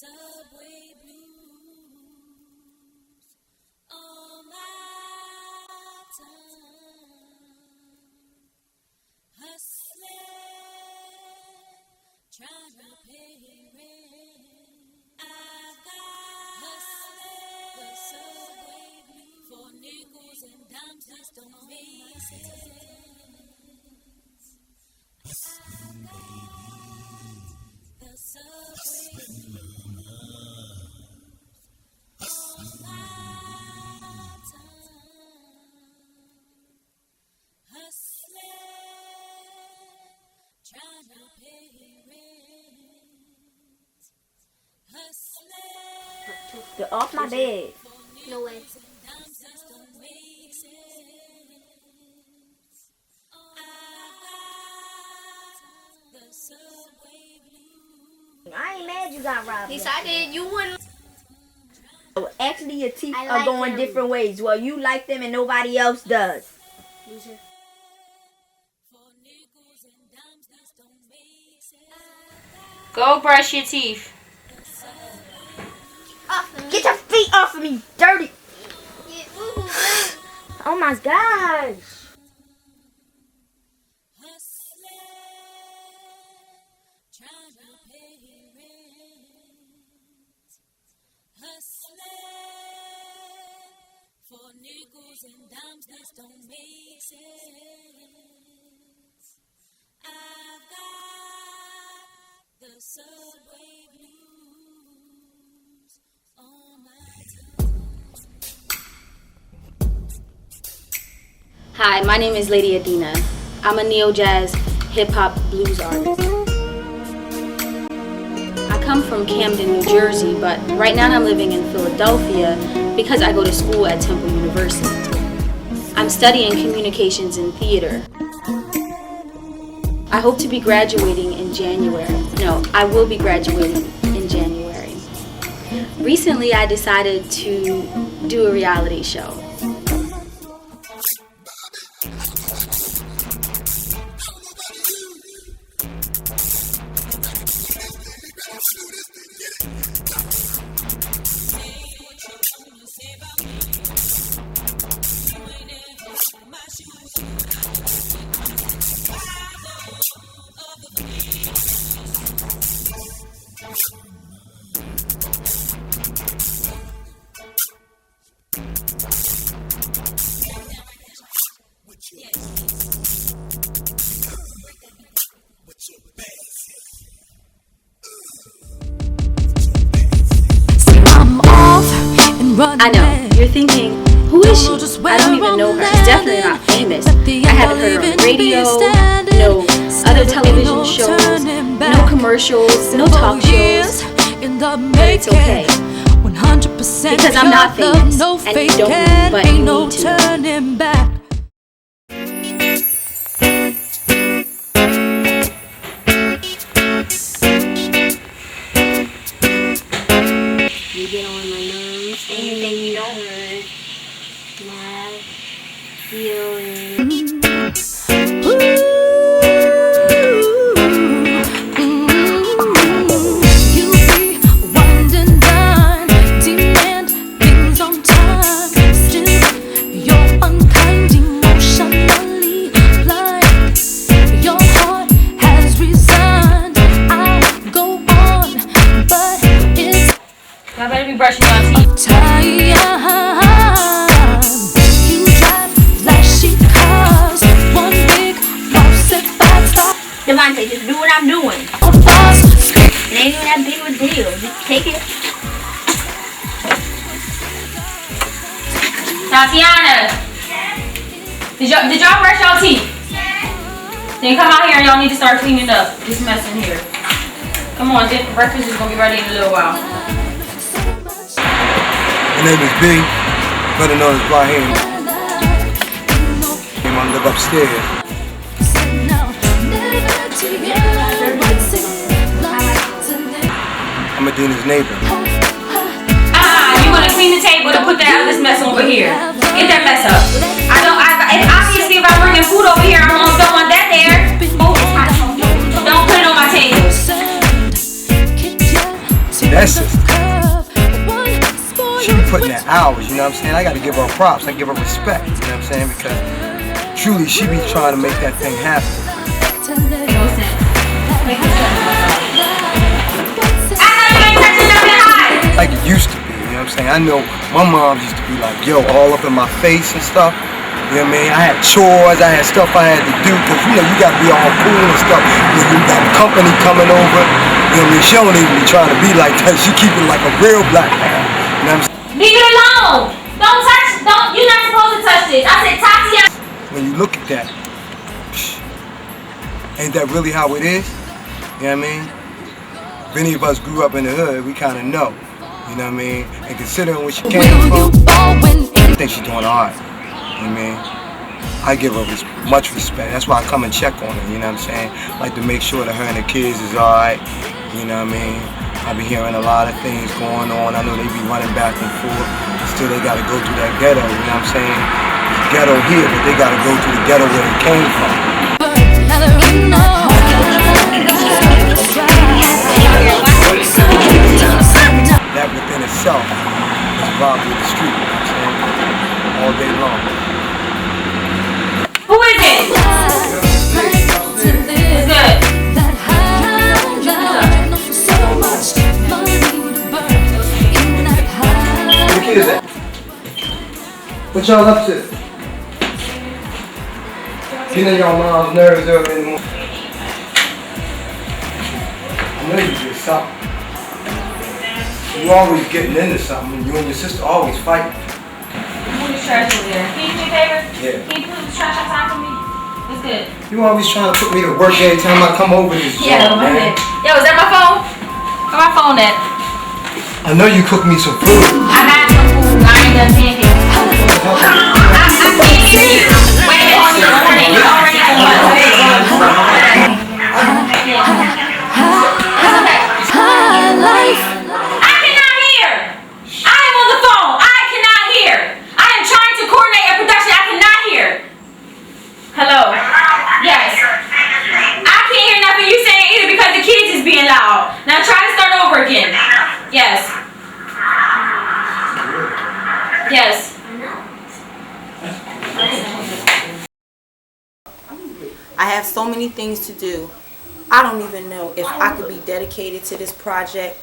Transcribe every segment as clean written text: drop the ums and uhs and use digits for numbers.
subway blues all my time, hustling, trying to pay rent. I got hustling, the subway blues for nickels and dimes that don't make sense. I got the subway blues. Get off my bed. No way. I ain't mad you got robbed. Yes, I did. You wouldn't. Actually, your teeth I are like going them. different ways. Well, you like them and nobody else does. Loser. Go brush your teeth. Get your feet off of me, dirty. Yeah, Oh my gosh. For nickels and dimes that don't make sense. I've got the subway blues on my tongue. Hi, my name is Lady Adeena. I'm a neo-jazz hip-hop blues artist. I come from Camden, New Jersey, but right now I'm living in Philadelphia because I go to school at Temple University. I'm studying communications and theater. I hope to be graduating in January. No, I will be graduating in January. Recently, I decided to do a reality show. I know, you're thinking, who is she? I don't even know her. She's definitely not famous. I haven't heard her on the radio, no other television shows, no commercials, no talk shows. But it's okay, because I'm not famous, and you don't, but you need to. You get on my nerves. Anything you don't hurt. My feelings. You be wined and dined, demand things on time. Still, you're unkind, emotionally blind. Your heart has resigned. I'll go on, but it's I better be brushing my teeth. time. You drive flashy cars, one big offset five star Devontae, just do what I'm doing. boss. It ain't even that big of a deal. Just take it. Tatiana, did y'all brush your teeth? Then come out here and y'all need to start cleaning up this mess in here. Come on, breakfast is gonna be ready in a little while. My name is B, better known as Brahim. Came on to live upstairs. I'm Adeena's neighbor. You wanna clean the table to put this mess over here. Get that mess up. Obviously if I'm bringing food over here, don't want that there. Don't put it on my table. That That's sister. She be putting in hours, you know what I'm saying? I gotta give her props, I give her respect, you know what I'm saying? Because truly she be trying to make that thing happen. Like it used to be, you know what I'm saying? I know my mom used to be like, yo, all up in my face and stuff. You know what I mean? I had chores, I had stuff I had to do, because you know, you gotta be all cool and stuff. You got company coming over. You know what I mean? She don't even be trying to be like that. She keep it like a real black man. You know what I'm saying? Leave it alone! Don't touch, you're not supposed to touch this. I said Tatiana. When you look at that, ain't that really how it is? You know what I mean? If any of us grew up in the hood, we kind of know. You know what I mean? And considering where she came from, I think she's doing all right. You know what I mean? I give her much respect. That's why I come and check on her, you know what I'm saying? Like to make sure that her and the kids is all right. You know what I mean? I be hearing a lot of things going on. I know they be running back and forth. Still, they got to go through that ghetto, you know what I'm saying? It's ghetto here, but they got to go through the ghetto where they came from. That within itself is a robbery of the street, you know what I'm saying? All day long. Who is it? It's good. Where the kids at? What y'all up to? Getting your mom's nerves early in the morning. I know you did something. You always getting into something, and you and your sister always fighting. Who's trash over there? Can you do me a favor? Yeah. Can you put the trash outside for me? It's good. You always trying to put me to work every time I come over this joint, Yeah, my man. bad. Yo, is that my phone? Where my phone at? I know you cook me some food. I got some food. I ain't done pancakes. I can't hear you. Wait a minute. You already on my way. I cannot hear. I am on the phone. I cannot hear. I am trying to coordinate a production. I cannot hear. Hello. Yes. I can't hear nothing you saying either because the kids is being loud. Now try to start over again. Yes. Yes. I have so many things to do. I don't even know if I could be dedicated to this project.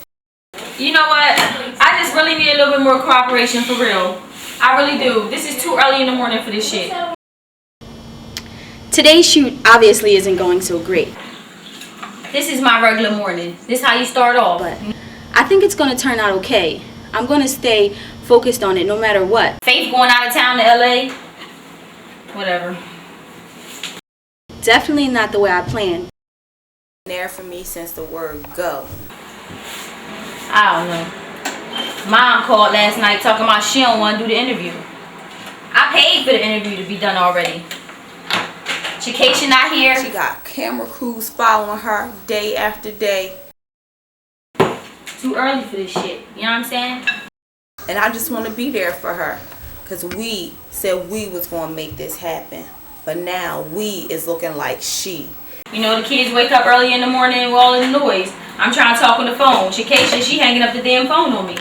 You know what? I just really need a little bit more cooperation for real. I really do. This is too early in the morning for this shit. Today's shoot obviously isn't going so great, This is my regular morning. This is how you start off. but I think it's going to turn out okay. I'm going to stay focused on it no matter what. Faith going out of town to LA. Whatever. Definitely not the way I planned. There for me since the word go. I don't know. Mom called last night talking about she don't want to do the interview. I paid for the interview to be done already. Shakesha not here. She got camera crews following her day after day. Too early for this shit. You know what I'm saying? And I just want to be there for her. Because we said we was going to make this happen. But now we is looking like she. You know, the kids wake up early in the morning with all the noise. I'm trying to talk on the phone. Shakesha, she hanging up the damn phone on me.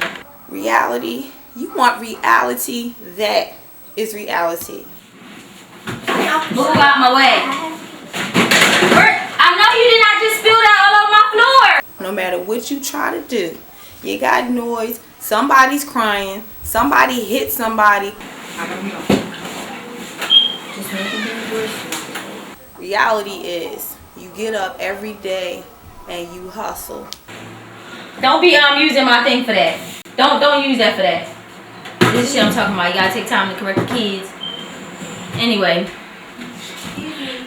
Reality. You want reality? That is reality. Move out my way. I know you did not just spill that all over my floor. No matter what you try to do, you got noise. Somebody's crying. Somebody hit somebody. Reality is you get up every day and you hustle. Don't be using my thing for that. Don't use that for that. This is shit I'm talking about. You gotta take time to correct the kids. Anyway,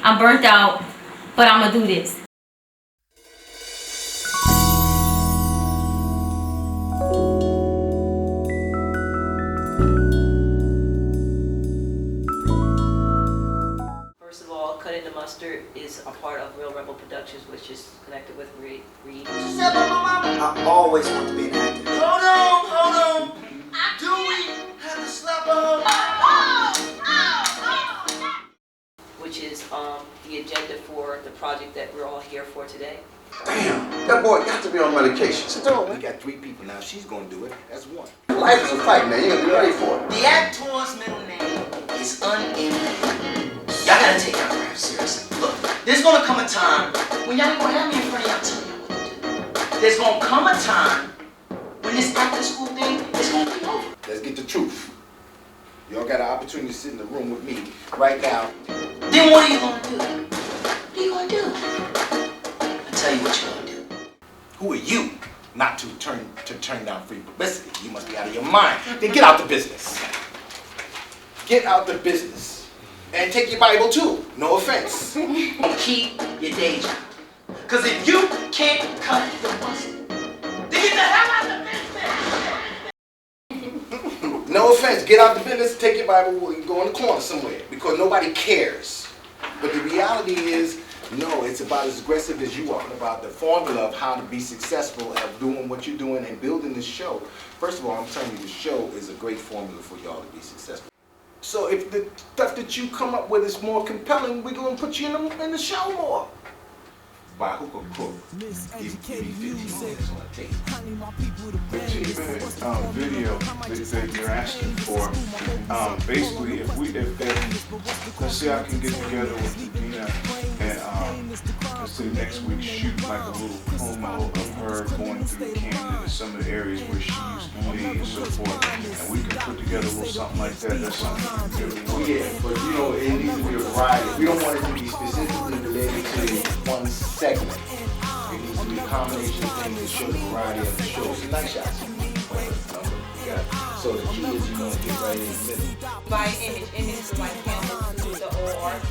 I'm burnt out, but I'm gonna do this. First of all, Cutting the Mustard is a part of Real Rebel Productions, which is connected with Reed. I always want to be an actor. Hold on. Do we have to slap her? Which is the agenda for the project that we're all here for today. Damn, that boy boy got to be on medication. So do We got 3 people now. She's gonna do it. That's 1. Life is a fight, man. You gotta be ready for it. The actor's middle name is unemployed. Y'all gotta take y'all craft seriously. Look, there's gonna come a time when y'all ain't gonna have me in front of y'all telling y'all what to do. There's gonna come a time when this after school thing is gonna be over. Let's get the truth. Y'all got an opportunity to sit in the room with me right now. Then what are you gonna do? What are you gonna do? I'll tell you what you're gonna do. Who are you not to turn down free publicity? You must be out of your mind. Then get out the business. Get out the business. And take your Bible too. No offense. Keep your day job. Cause if you can't cut the mustard, then get the hell out of the business. No offense. Get out the business, take your Bible, and go in the corner somewhere. Because nobody cares. But the reality is, no, it's about as aggressive as you are. About the formula of how to be successful at doing what you're doing and building this show. First of all, I'm telling you, the show is a great formula for y'all to be successful. So if the stuff that you come up with is more compelling, we're going to put you in the show more. By hook or crook, give me 15 minutes on a tape. 15-minute video that you're asking for. Basically, if let's say I can get together with Adeena and let's say next week shoot like a little promo of her going through Camden and some of the areas where she used to be and so forth, and we can put together a little something like that. That's something we can do. Yeah, but you know, it needs to be a variety. We don't want it to be specifically related to one segment. It needs to be a combination of things to show the variety of the show. It's nice shots. So the key is, you know, get right in the middle. By image is like Camden, the O-R-D.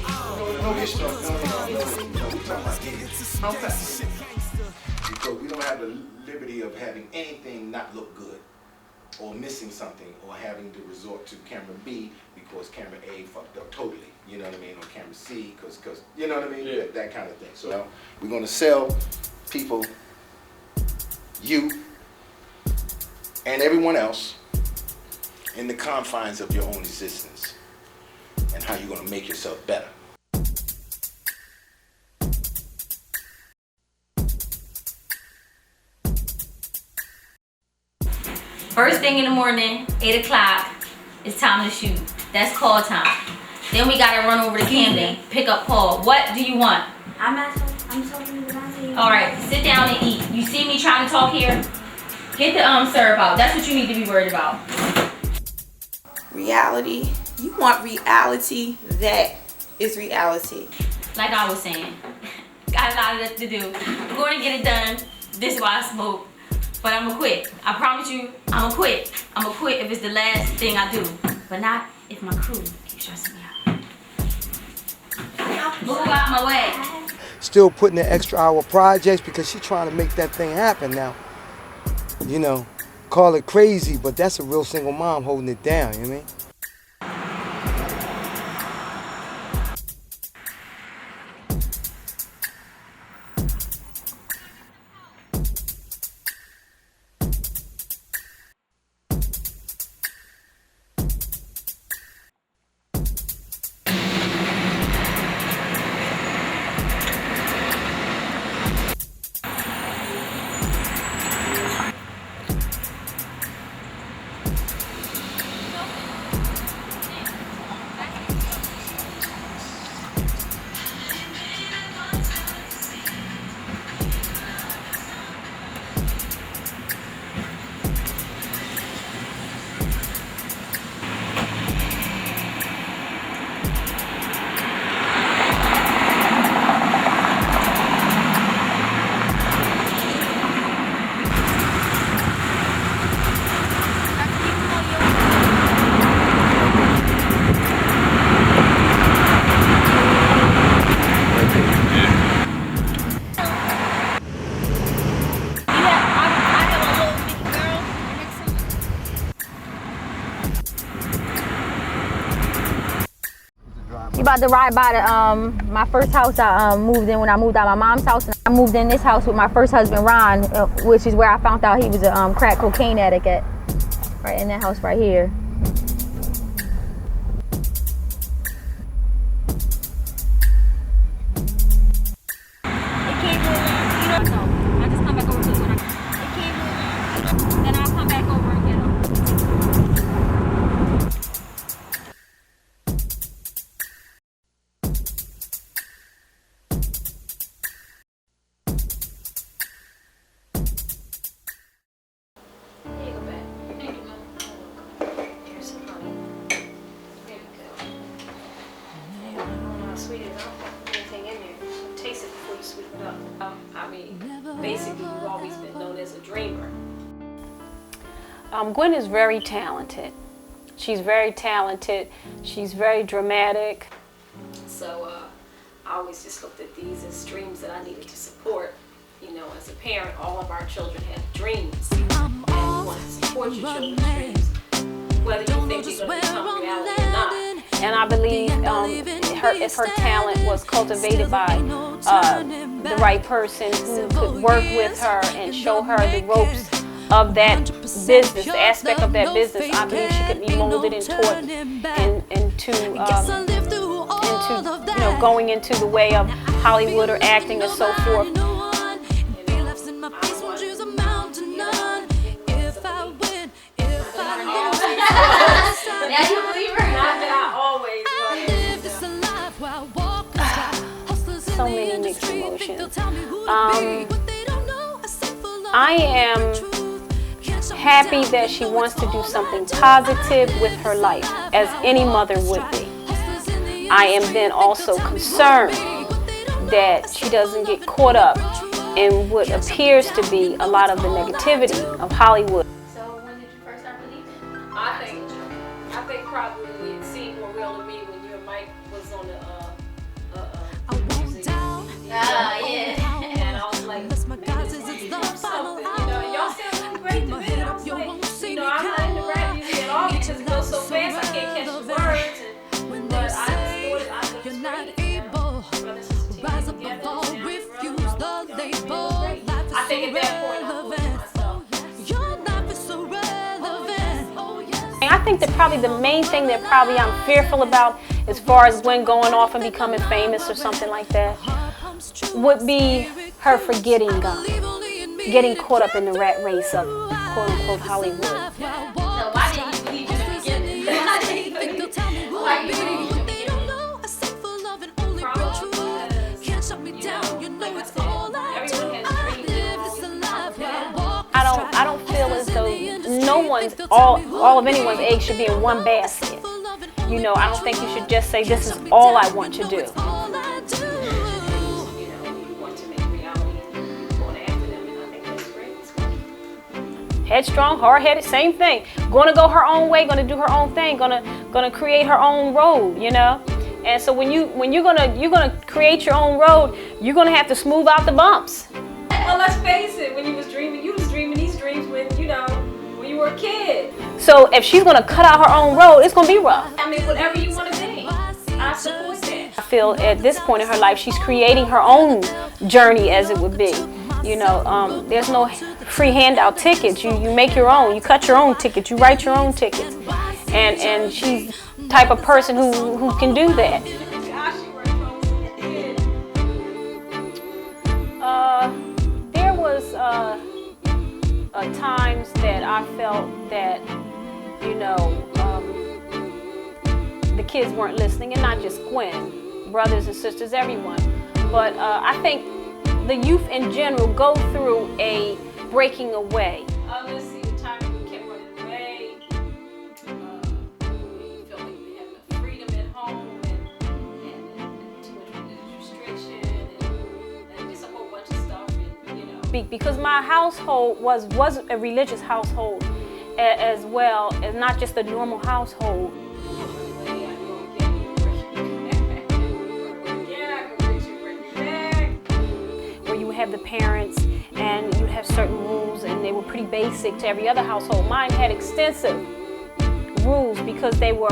No, we're talking about image. Okay. Because we don't have the liberty of having anything not look good, or missing something, or having to resort to camera B because camera A fucked up totally. You know what I mean? Or camera C, because you know what I mean? Yeah. That kind of thing. So we're going to sell people, you, and everyone else in the confines of your own existence and how you're going to make yourself better. First thing in the morning, 8 o'clock, it's time to shoot. That's call time. Then we gotta run over to Camden, pick up Paul. What do you want? I'm talking to you. All right, sit down and eat. You see me trying to talk here? Get the syrup out. That's what you need to be worried about. Reality. You want reality? That is reality. Like I was saying, got a lot to do. I'm going to get it done. This is why I smoke. But I'm gonna quit. I promise you, I'm gonna quit. I'm gonna quit if it's the last thing I do. But not if my crew keeps stressing me out. Move out my way. Still putting in extra hour projects because she's trying to make that thing happen now. You know, call it crazy, but that's a real single mom holding it down, you know what I mean? You about to ride by the my first house I moved in when I moved out of my mom's house, and I moved in this house with my first husband Ron, which is where I found out he was a crack cocaine addict at, right in that house right here. It came from, you don't know. I just come back over basically you've always been known as a dreamer. Gwen is very talented. She's very talented. She's very dramatic. So I always just looked at these as dreams that I needed to support. You know, as a parent, all of our children have dreams, and you want to support your children's dreams, whether you think they're going to become reality or not. And I believe if her talent was cultivated by the right person who could work with her and show her the ropes of that business, the aspect of that business, I believe she could be molded and taught into going into the way of Hollywood or acting and so forth. Now you believe her? Not that I always was. So many mixed emotions. I am happy that she wants to do something positive with her life, as any mother would be. I am then also concerned that she doesn't get caught up in what appears to be a lot of the negativity of Hollywood. So when did you first start believing? I think probably it seemed more real to me when you and Mike was on the yeah. and I was like, something, y'all sound really great to me. I was like, I'm not into rap music at all because it goes so fast I can't catch the words. But I just thought I was great. I think at that point I thought myself. I think that probably the main thing that probably I'm fearful about as far as Gwen going off and becoming famous or something like that would be her forgetting God, getting caught up in the rat race of quote-unquote Hollywood. So why didn't you believe in the beginning? Why didn't you believe in the beginning? I don't feel as though all of anyone's eggs should be in one basket. You know, I don't think you should just say this is all I want to do. Headstrong, hard-headed, same thing. Gonna go her own way, gonna do her own thing, gonna create her own road, you know. And so when you're gonna create your own road, you're gonna have to smooth out the bumps. Well, let's face it, when you was dreaming these dreams when you were a kid. So if she's gonna cut out her own road, it's gonna be rough. I mean, whatever you want to be, I support that. I feel at this point in her life, she's creating her own journey, as it would be. You know, there's no free handout tickets. You make your own. You cut your own tickets. You write your own tickets. And she's the type of person who can do that. There was times that I felt that, the kids weren't listening, and not just Gwen, brothers and sisters, everyone. But I think the youth in general go through a breaking away. Let's see, the time we kept running away. We felt like we didn't have enough freedom at home, and too much religious restriction, and just a whole bunch of stuff. And, because my household was a religious household as well, as not just a normal household. Have the parents, and you have certain rules, and they were pretty basic to every other household. Mine had extensive rules because they were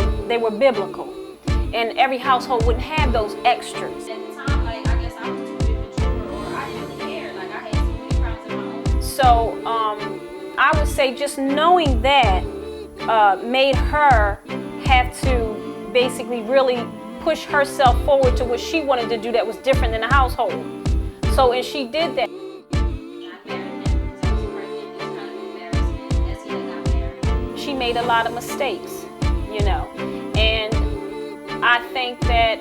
biblical, and every household wouldn't have those extras. At the time, I guess I was too immature, or I didn't really care. I had so many problems in my own. So I would say just knowing that made her have to basically really push herself forward to what she wanted to do that was different than the household. So, and she did that. She made a lot of mistakes, and I think that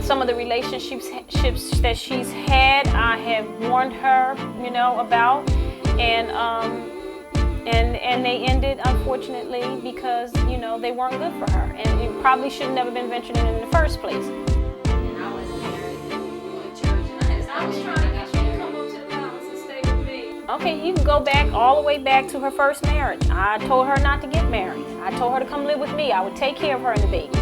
some of the relationships that she's had, I have warned her, about, and they ended, unfortunately, because, they weren't good for her, and it probably should have never been ventured in the first place. I was trying to get you to come up to the mountains and Okay, you can go back all the way back to her first marriage. I told her not to get married. I told her to come live with me. I would take care of her and the baby.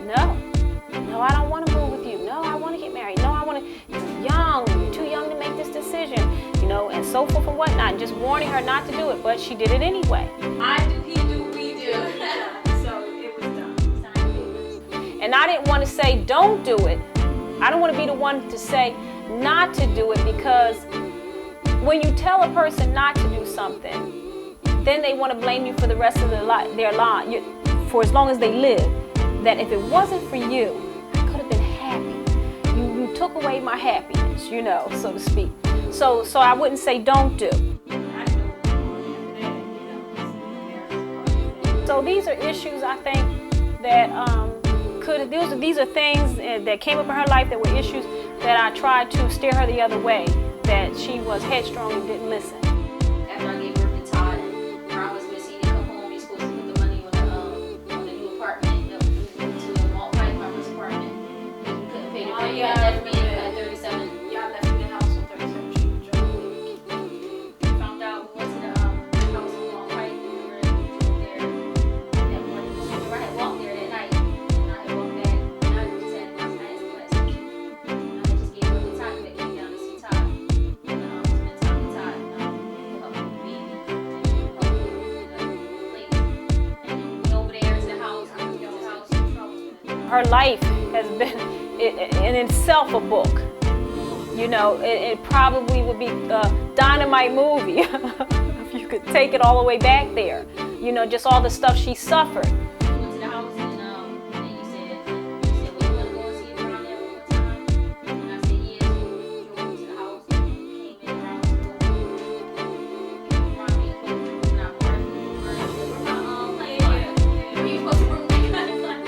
No, I don't want to move with you. No, I want to get married. No, I want to, you're too young to make this decision, and so forth and whatnot, and just warning her not to do it, but she did it anyway. I do, he do, we do. So it was done. And I didn't want to say don't do it. I don't want to be the one to say not to do it, because when you tell a person not to do something, then they want to blame you for the rest of their life, for as long as they live. That if it wasn't for you, I could have been happy. You took away my happiness, so to speak. So I wouldn't say don't do. So these are issues, I think, that these are things that came up in her life that were issues that I tried to steer her the other way, that she was headstrong and didn't listen. After I gave birth to Todd, Ron was missing. He didn't come home. He was supposed to put the money on the new apartment, to a multi-apartment apartment. He couldn't pay the rent. He left me at 37. Y'all left me in the house on 37th Street. Found out we went to the house in Long Pike. We were there that morning. I had walked there that night, and I had walked back, and I said, I had some lessons. And I just gave her the time that came down to see Todd. And spent time with Todd. Helped with the baby. And helped with the place. And then went over there to the house. I went to the house in trouble. Her life has been in itself a book. It probably would be a dynamite movie if you could take it all the way back there. Just all the stuff she suffered. We went to the house, and then you said, well, you want to go and see her around there one more time? And I said, yes. We drove to the house, came in around the door. Around me, and I burned honey bun. Where you supposed to bring me honey bun?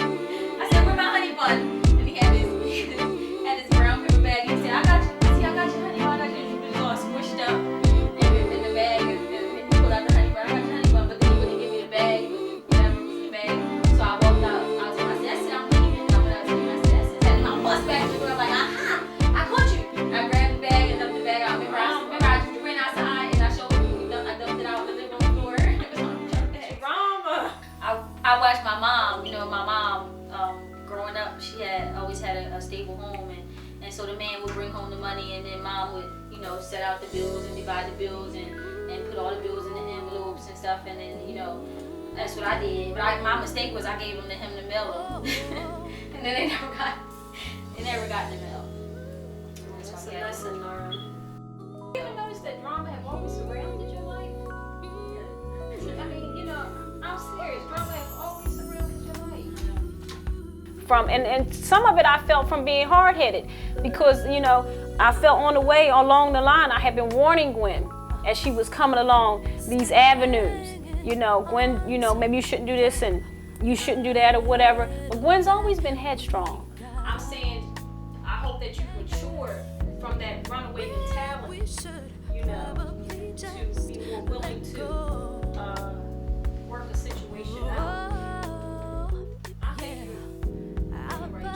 I said, where my honey bun? And he had his brown paper bag. He said, I got you. See, I got your honey bun. I got you. It was all squished up in the bag. And he pulled out the honey bun. I got your honey bun, but then he wouldn't give me the bag. Whatever was in the bag. So I walked out. I said, that's it. I'm leaving. I went out to him. I said, that's it. And I bust back to the door. I'm like, I caught you. I grabbed the bag and dumped the bag out. Remember I went outside and I showed you. I dumped it out on the living room floor. It was on the bag. Drama. I watched my mom. My mom, growing up, she always had a stable home, and so the man would bring home the money, and then mom would, set out the bills and divide the bills and put all the bills in the envelopes and stuff, and then, that's what I did. But my mistake was I gave them to him to mail them, and then they never got in the mail. That's a lesson learned. You ever notice that drama have always surrounded your life? I mean, I'm serious. Drama have always surrounded your life. And some of it I felt from being hard-headed, because I felt on the way along the line. I had been warning Gwen as she was coming along these avenues. Gwen, maybe you shouldn't do this and you shouldn't do that or whatever. But Gwen's always been headstrong. I'm saying, I hope that you mature from that runaway mentality, to be more willing to work a situation out. I think you're on the right track.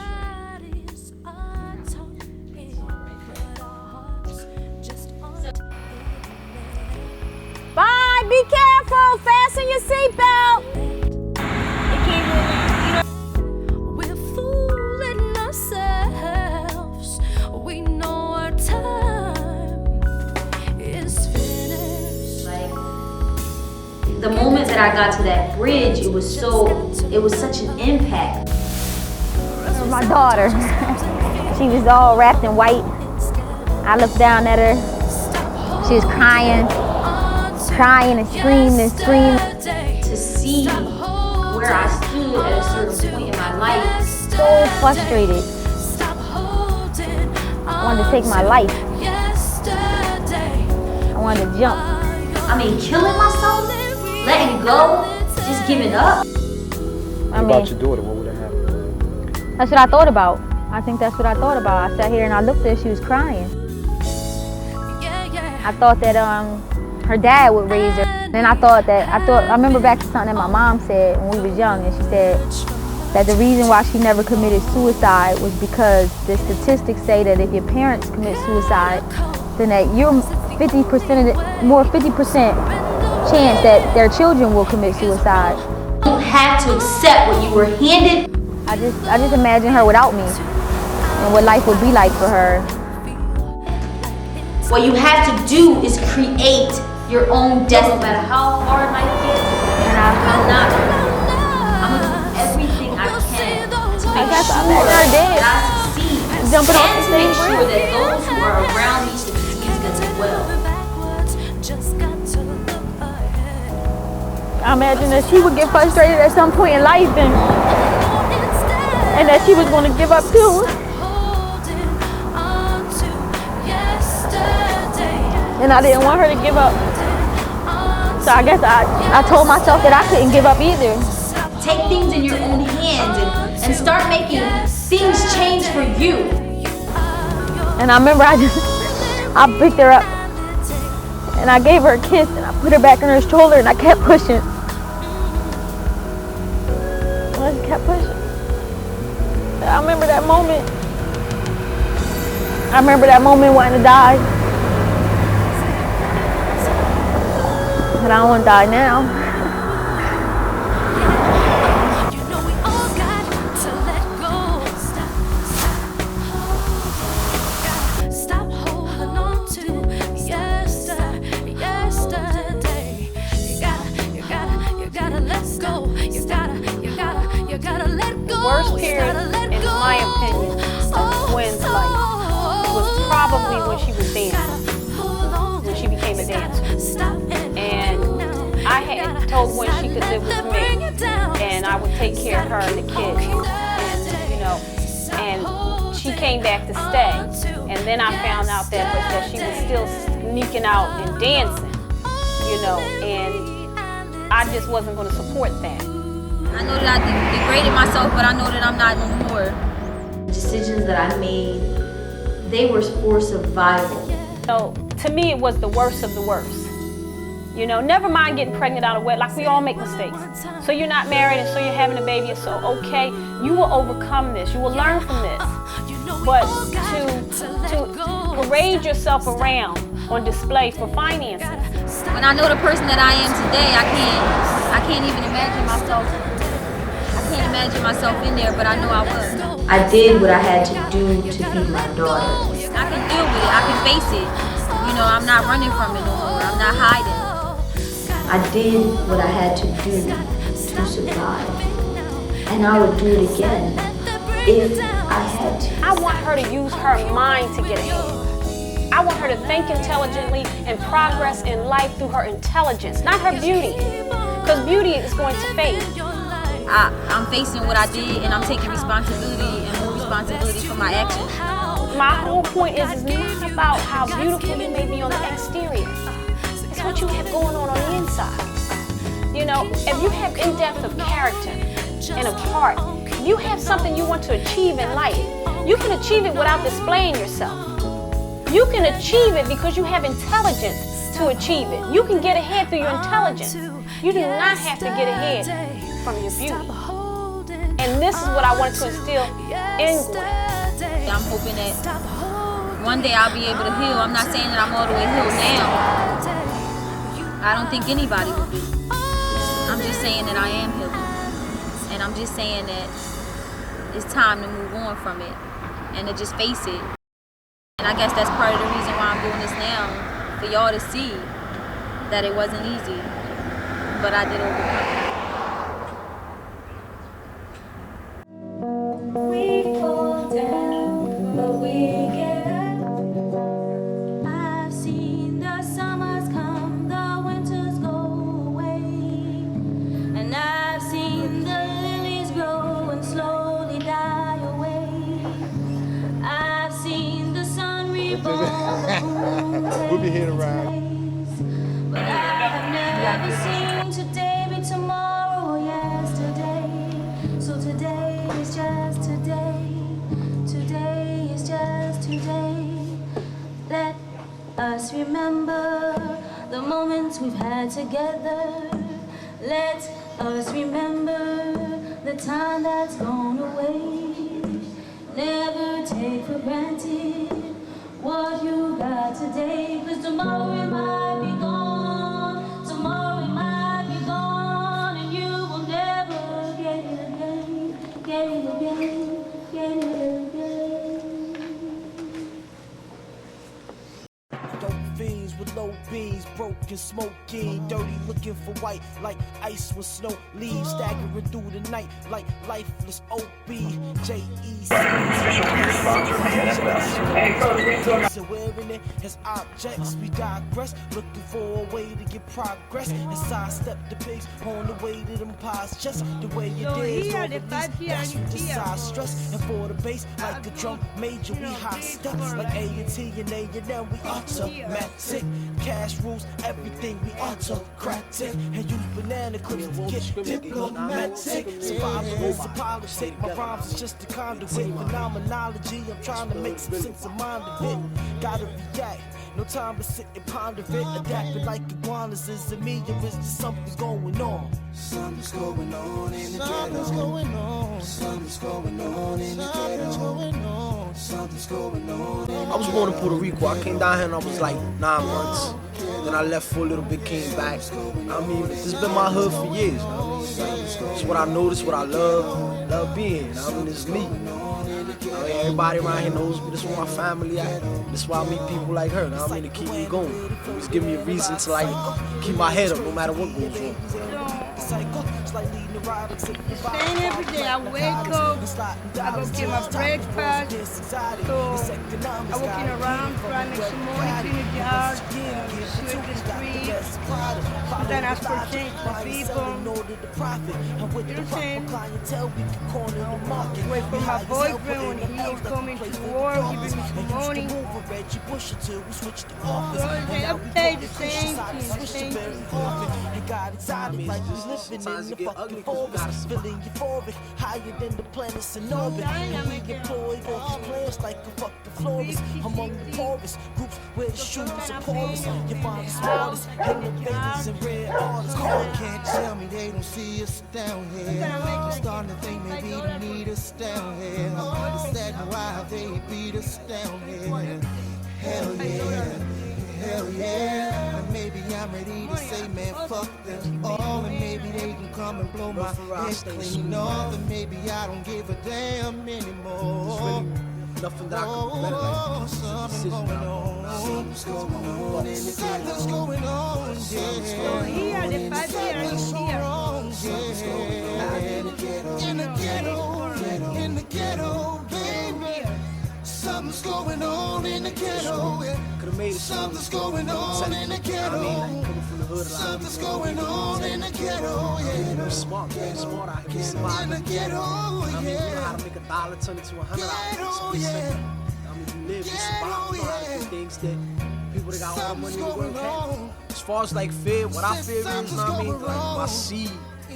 Bye, be careful, fasten your seatbelt. We're fooling ourselves. We know our time is finished. The moment that I got to that bridge, it was such an impact. This was my daughter. She was all wrapped in white. I looked down at her. She was crying and screaming. To see where I stood at a certain point in my life. So frustrated. I wanted to take my life. I wanted to jump. I mean, killing myself, letting go, just giving up. What about your daughter? What would have happened? That's what I thought about. I think that's what I thought about. I sat here and I looked at her. She was crying. I thought that her dad would raise her. Then I remember back to something that my mom said when we was young, and she said that the reason why she never committed suicide was because the statistics say that if your parents commit suicide, something that you're 50% chance that their children will commit suicide. You don't have to accept what you were handed. I just imagine her without me and what life would be like for her. What you have to do is create your own destiny. No matter how hard life gets, and I'm not. I'm gonna do everything I can to make sure that I succeed, Jumping off and the to make stage. sure that those who are around me succeed as well. I imagine that she would get frustrated at some point in life and that she was going to give up too. And I didn't want her to give up. So I guess I told myself that I couldn't give up either. Take things in your own hands and start making things change for you. And I remember I picked her up and I gave her a kiss and I put her back on her shoulder and I kept pushing. I just kept pushing. I remember that moment. I remember that moment wanting to die. But I don't want to die now. Stop holding on to yesterday. You gotta let go. You gotta let go. The worst period, in my opinion, of Gwen's life was probably when she was dancing, when she became a dancer. And I had told Gwen she could live with me, and I would take care of her and the kids, and she came back to stay. And then I found out that she was still sneaking out and dancing, and I just wasn't going to support that. I know that I degraded myself, but I know that I'm not no more. The decisions that I made, they were for survival. So to me, it was the worst of the worst. Never mind getting pregnant out of wedlock. We all make mistakes. So you're not married, and so you're having a baby, and so okay, you will overcome this. You will learn from this. But to parade yourself around on display for finances. When I know the person that I am today, I can't even imagine myself. I can't imagine myself in there, but I know I was. I did what I had to do to be my daughter. I can deal with it. I can face it. I'm not running from it no more. I'm not hiding. I did what I had to do to survive. And I would do it again if I had to. I want her to use her mind to get ahead. I want her to think intelligently and progress in life through her intelligence, not her beauty. Because beauty is going to fade. I'm facing what I did, and I'm taking responsibility and more responsibility for my actions. My whole point is not about how beautiful you may be on the exterior. It's what you have going on the inside. If you have in-depth of character and of heart, if you have something you want to achieve in life, you can achieve it without displaying yourself. You can achieve it because you have intelligence to achieve it. You can get ahead through your intelligence. You do not have to get ahead from your beauty. And this is what I wanted to instill in Gwen. I'm hoping that one day I'll be able to heal. I'm not saying that I'm all the way healed now. I don't think anybody will be. I'm just saying that I am healed. And I'm just saying that it's time to move on from it and to just face it. And I guess that's part of the reason why I'm doing this now, for y'all to see that it wasn't easy, but I did overcome it. We fall down, but we get up. I've seen the summers come, the winters go away, and I've seen the lilies grow and slowly die away. I've seen the sun reborn. We'll be here around. But I have never seen today be tomorrow or yesterday. So today is just today. Today is just today. Let us remember the moments we've had together. Let us remember the time that's gone away. Never take for granted what you got today, 'cause tomorrow it might be gone, tomorrow it might be gone, and you will never get it again, get it again, get it again. Dope fiends with low beans, broken, smoking, dirty, looking for white like ice with snow leaves, staggering through the night like lifeless OBJEC. Official beer sponsor, BNSF. So wearing it as objects, we digress, looking for a way to get progress and sidestep the pigs on the way to them pies. Just the way it is, over these, that's what decides stress. And for the bass, like a drum major, we high steps like A&T and A&M, we automatic. Cash rules everything, we autocratic. And use banana clips to get diplomatic. Survival over politics, my rhymes is just a conduit. Phenomenology, I'm trying to make some sense of mind of it. Gotta react, no time to sit and ponder it. Adapting like iguanas, is it me or is there something going on? Something's going on in the ghetto. Something's going on. Something's going on in the ghetto. Something's going on. I was born in Puerto Rico. I came down here and I was like 9 months. Then I left for a little bit, came back. I mean, this has been my hood for years. It's what I know, this is what I love being. I mean, it's me. I mean, everybody around here knows me. This is where my family at. This is why I meet people like her. I mean, to keep me going. Just give me a reason to like keep my head up no matter what goes wrong. Same every day. I wake up, I go get my breakfast. So I walking around, try to make some money, clean the yard, sweep the streets. Then I for change for people. You know what I'm saying? Wait for my boyfriend when he ain't coming to work, he brings me some money. So every day the same thing, the same thing. Sometimes you get ugly because you gotta feeling euphoric, higher than the planets in orbit. We deployed on these plans like a fucking florist. Among the poorest groups where the shoes are porous. You find the smartest, innovators and rare artists. You can't tell me they don't see us down here. I'm starting to think maybe they need us down here. Is that why they beat us down here? Hell yeah. Hell yeah, and maybe I'm ready to say, man, fuck them all, and maybe they can come and blow my head clean off, and maybe I don't give a damn anymore. Nothing that I can better like. Something's going on. Something's going on. Something's going on. So here, the 5 years here. In the ghetto, in the ghetto, baby. Something's going on in the ghetto. Something's going on in the ghetto. Something's going on in the ghetto. Yeah. Smart, man. Smart out here. Smart. In the ghetto, I mean, you know how to make $1 turn into $100. I mean, you live, you survive, you know how to do things that people that got all the money in the world can't. As far as like fear, what I fear is, you know what I mean? Like my seed. I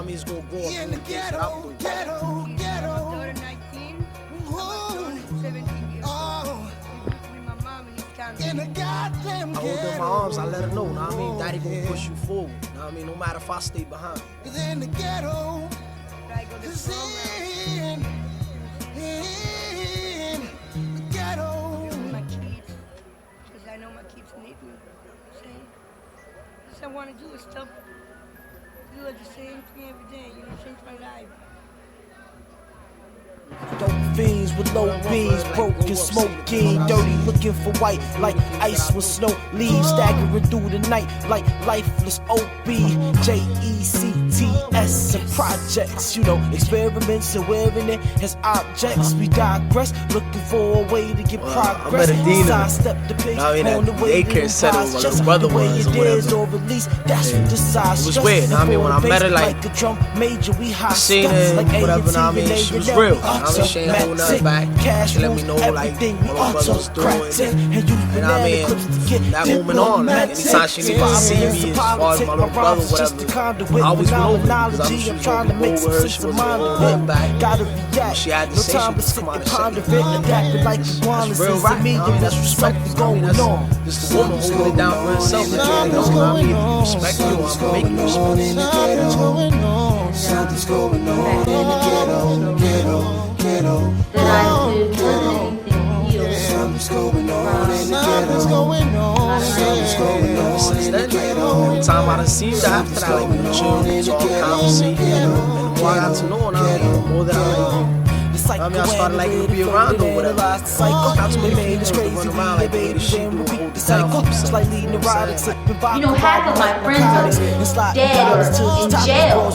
mean, it's gonna grow up in the ghetto. Ghetto. Daughter 19, daughter 17 years old. With my mom in Camden. In the goddamn I hold up my arms, I let her know, I mean, daddy gonna push you forward. I mean, no matter if I stay behind. In the ghetto. I go to the In the ghetto. my kids, because I know my kids need me. See? What I want to do is stop do the same thing every day, change my life. Dope fiends with low beans, broken, smoking, dirty, looking for white like ice with snow leaves, staggering through the night like lifeless OBJECTS and projects, experiments and wearing it as objects. We digress, looking for a way to get progress. I met Adeena. Sidestep the pace I mean, on the at way daycare center where my little brother the way was it or is, whatever. or at least that's what decides It was stress. weird. I mean, when I met her, like, a drum major, we high I seen steps, her, like whatever, I mean, A&T, she was and real. we I mean, she ain't hold nothing back. She let me know, like, what my brother was doing. And I mean, from that moment on, like, anytime she needed to see me, as far as my little brother, whatever, I always went over there, because I knew she was going to go over her, she wasn't going to hold nothing back. She had to say she was come out and say, that's real right. I mean, that's respect. I mean, that's just the woman holding it down for herself. I mean, respect you, I'm making you respect. Something's going on in the ghetto. That I did anything heal. Something's going on in the ghetto. Something's going on. Something's going on in the ghetto. Every time I done seen her after that, like, we chill, talk, conversate, and the more I got to know her, the more that I mean, I started like to be around her, whatever. Not too many females to run around like the way that she do, hold the town for herself. You know, half of my friends are dead or in jail or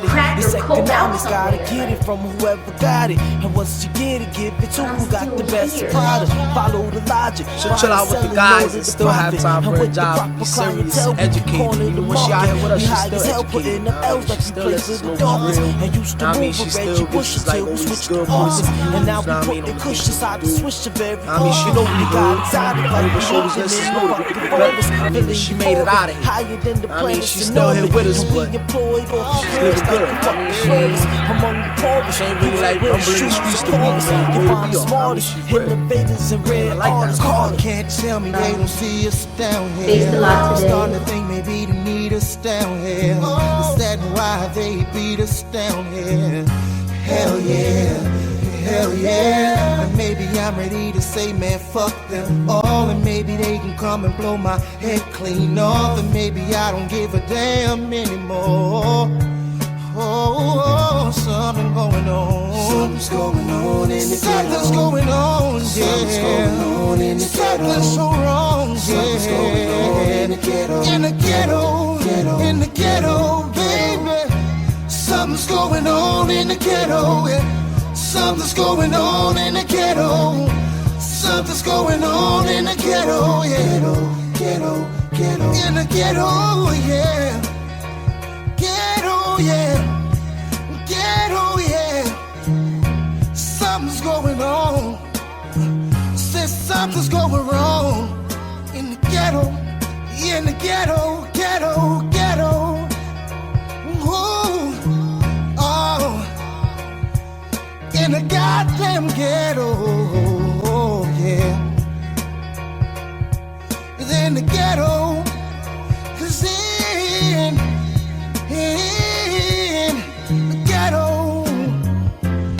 crack or coke out somewhere. Get it from whoever got it, and once you get it, give it to who got the best product. Follow the logic. She'll chill out with the guys and still have time for a job, be serious, educated. Even when she out here with us, she's still educated. She still listens to what's real. I mean, she still wishes like always good voices. And now we put the cushions out the switch of every I mean, she know we got excited like the shoulders listen to I mean, she made it out of here. I mean, she's still here with us, but she's living good. Among the poorest, she ain't really like rumbling the streets to me. She's real. I like that. Call can't tell me they don't see us down here. Faced a lot today. Starting to think maybe they need us down here. Is that why they beat us down here? Hell yeah, hell yeah. And maybe I'm ready to say, man, fuck them all. And maybe they can come and blow my head clean off. And maybe I don't give a damn anymore. Oh, something going on. Something's going on in the ghetto. Something's going on, yeah. Something's going on in the ghetto. Something's so wrong, yeah. Something's going on in the ghetto. In the ghetto, in the ghetto, baby. Something's going on in the ghetto. Yeah. Something's going on in the ghetto. Something's going on in the ghetto. Yeah. Ghetto, ghetto, in the ghetto, yeah. Ghetto, yeah. Ghetto, yeah. Something's going on. Says something's going wrong in the ghetto. In the ghetto, ghetto, ghetto. Ooh, oh, in the goddamn ghetto, yeah. In the ghetto.